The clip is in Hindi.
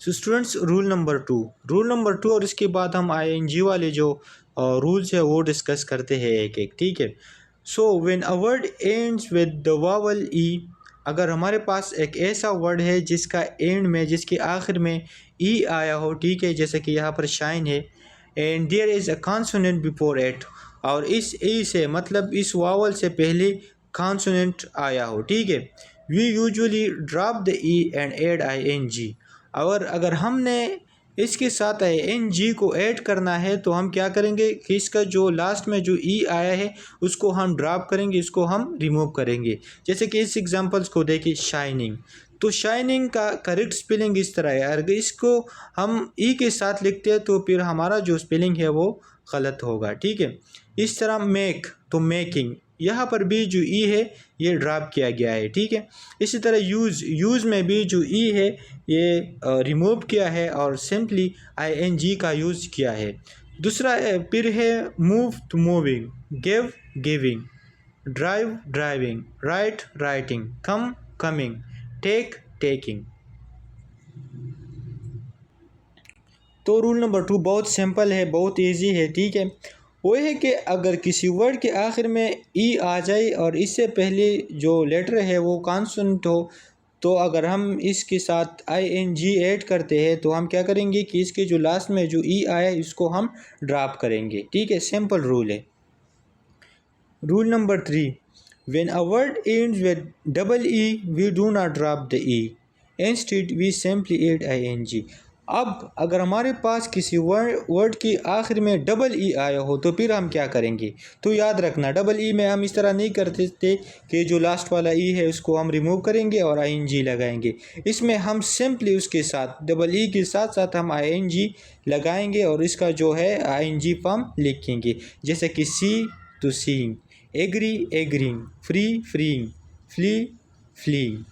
So students, rule number to और इसके बाद हम आईएनजी वाले जो रूल्स है वो डिस्कस करते हैं एक एक, ठीक है। So when a word ends with the vowel E, अगर हमारे पास एक ऐसा वर्ड है जिसका एंड में, जिसके आखिर में ई आया हो, ठीक है, जैसे कि यहाँ पर शाइन है, and there is a consonant before it, और इस ई से मतलब इस वावल से पहले कॉन्सोनेंट आया हो, ठीक है, we usually drop the E and add I N G. और अगर हमने इसके साथ आई एन जी को ऐड करना है तो हम क्या करेंगे कि इसका जो लास्ट में जो ई आया है उसको हम ड्रॉप करेंगे, इसको हम रिमूव करेंगे। जैसे कि इस एग्जांपल्स को देखिए, शाइनिंग, तो शाइनिंग का करेक्ट स्पेलिंग इस तरह है, अगर इसको हम ई के साथ लिखते हैं तो फिर हमारा जो स्पेलिंग है वो गलत होगा, ठीक है। इस तरह मेक, तो मेकिंग, यहाँ पर भी जो ई है ये ड्रॉप किया गया है, ठीक है। इसी तरह यूज़ में भी जो ई है ये रिमूव किया है और सिंपली आई एन जी का यूज़ किया है। दूसरा फिर है मूव, तो moving, give giving, drive driving, write writing, come coming, take taking. तो रूल नंबर टू बहुत सिंपल है, बहुत इजी है, ठीक है। वो है कि अगर किसी वर्ड के आखिर में ई आ जाए और इससे पहले जो लेटर है वो कॉन्सोनेंट हो, तो अगर हम इसके साथ आई एन जी ऐड करते हैं तो हम क्या करेंगे कि इसके जो लास्ट में जो ई आया है इसको हम ड्रॉप करेंगे, ठीक है। सिंपल रूल है। Rule number three, when a word ends with double E we do not drop the E, instead we simply add I N G. अब अगर हमारे पास किसी वर्ड के आखिर में डबल ई आया हो तो फिर हम क्या करेंगे, तो याद रखना डबल ई में हम इस तरह नहीं करते थे कि जो लास्ट वाला ई है उसको हम रिमूव करेंगे और आई एन जी लगाएंगे। इसमें हम सिंपली उसके साथ डबल ई के साथ साथ हम आई एन जी लगाएंगे और इसका जो है आई एन जी फॉर्म लिखेंगे, जैसे कि see to seeing, agree agreeing, free freeing, flee fleeing.